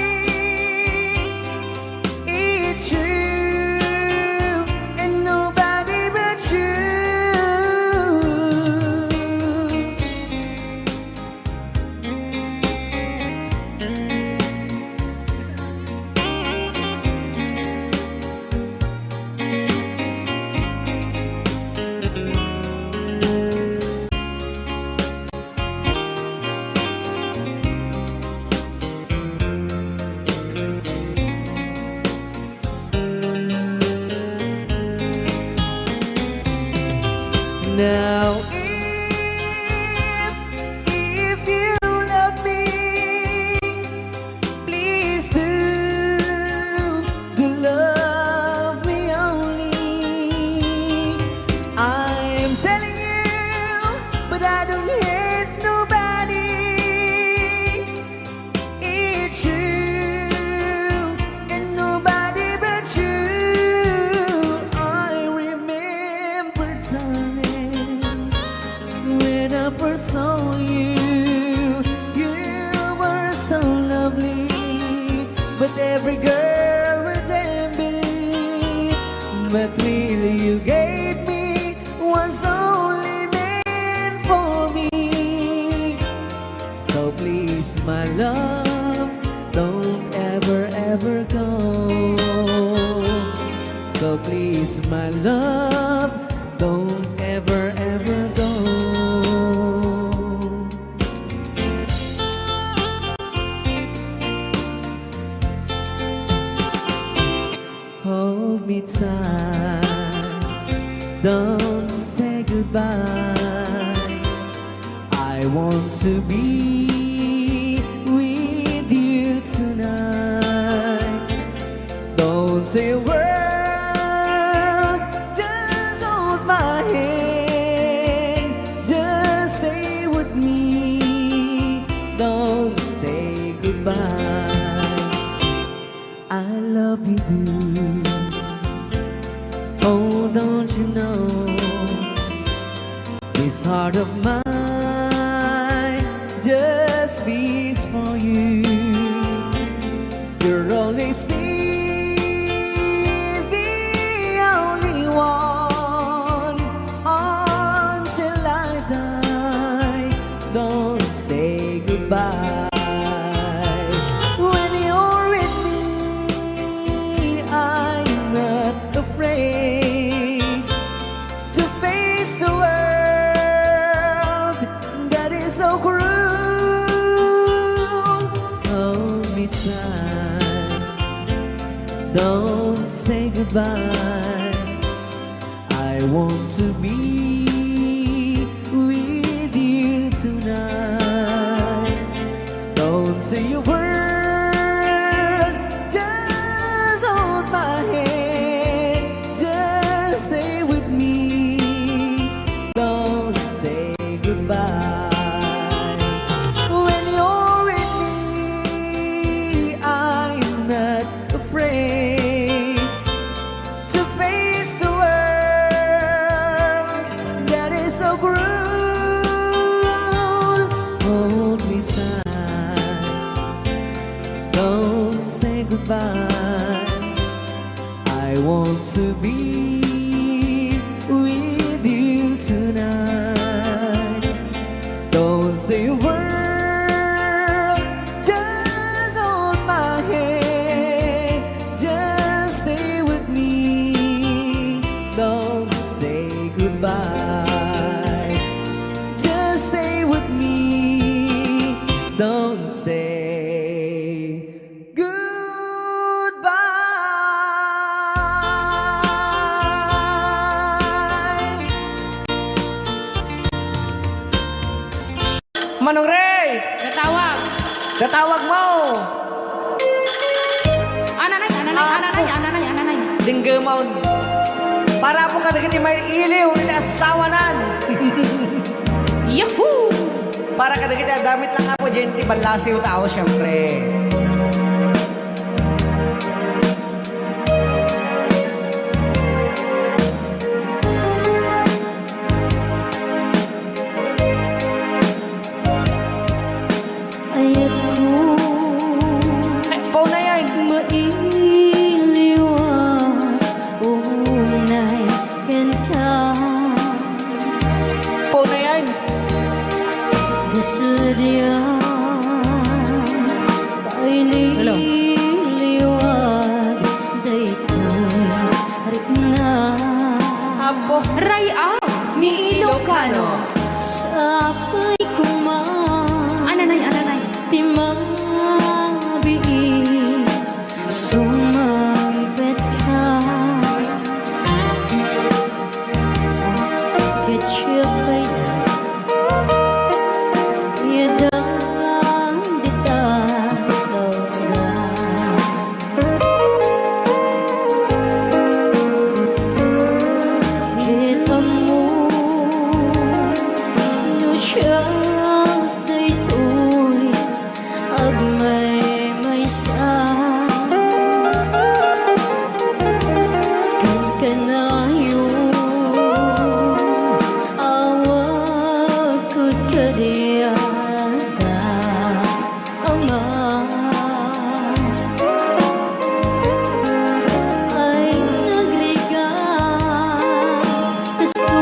It's true, and nobody but you. Now if you love me, please do love me only. I am telling you, but I don't hate nobody. It's you and nobody but you. I remember, darling, when I first saw you, you were so lovely, but every girl was envy. But really you gave me was only meant for me. So please, my love, don't ever, ever go. So please, my love, don't ever, ever go. Hold me tight, don't say goodbye. I want to be with you tonight. Don't say a word, just hold my hand. Just stay with me, don't say goodbye. I love you, dude. Oh, don't you know, this heart of mine just beats for you. You'll always be the only one until I die. Don't say goodbye. When you're with me, I'm not afraid to face the world that is so cruel. Hold me tight, don't say goodbye. I want to be with you tonight. Don't say a word, just hold my hand. Just stay with me, don't say goodbye. When you're with me, I'm not afraid to face the world that is so cruel. Hold me tight, don't say goodbye. I want to be with you tonight. Don't say a word, just hold my hand. Just stay with me, don't say goodbye. Just stay with me, don't say goodbye. Manong Ray! Natawag. Tatawag mo! Ananay. Dinggamon. Para po kadagiti may iliw, iti asawanan. Yahoo! Para kadagiti damit lang nga po, Balse balasiw tao, syempre. Ayat ko Pau na yan! mailiwan unay ken ka. Pau na yan! Gusto diyan paililiwag daytoy harit na Abo! Ray out ni Ilocano. sapay kuman Ananay. timabi sumambet ka kecil yadang ditaloga hitamu no siya daytoy agmay sa kan kanayo awag kud kadiyada ama ay nagriga gusto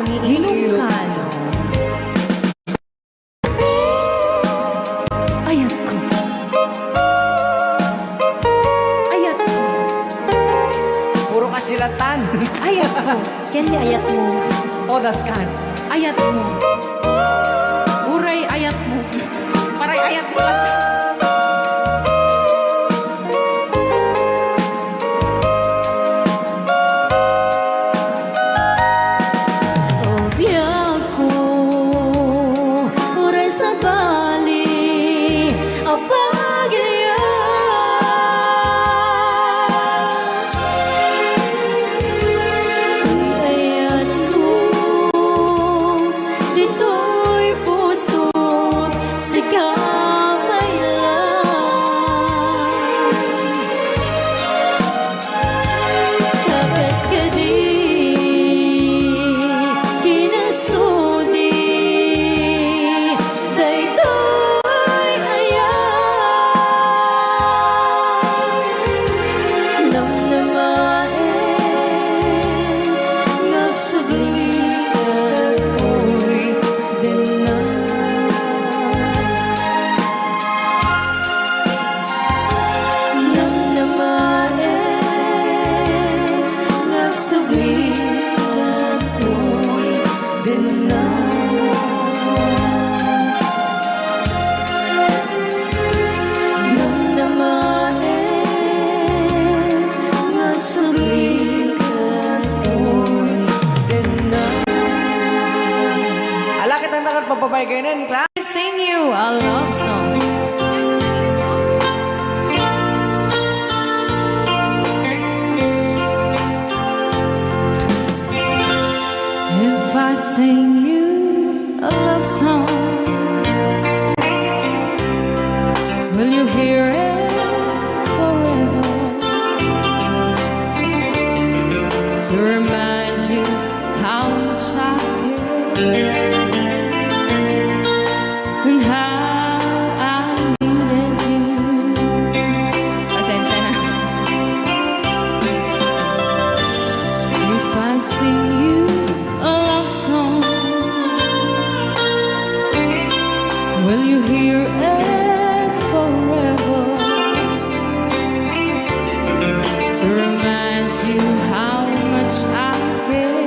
ni Ilocano. Ayat ko. Ayat ko. Puro kasilatan. Ayat ko. Kendi ayat mo. Todas kan. Ayat mo. Uray ayat mo. Paray ayat mo lang. Biyak ko, uray sa bali, apagilya. Ayat mo, dito'y puso, sigamay lang. Takas ka di, kinasudi, daytoy ayan. Namnamain, nagsubligan ko'y dinan. Namnamain, nagsubligan ko'y dinan. Namnamain, nagsubligan ko'y dinan. Ala kitang nakapapabay kayo nun, Kla. Sing you a love song. If I sing you a love song, will you hear it forever? To remind you how much I care and how I needed you. Pasensya na. If I sing you a love song, will you hear it forever? To remind you how much I care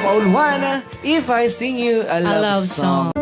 old one, if I sing you a love song.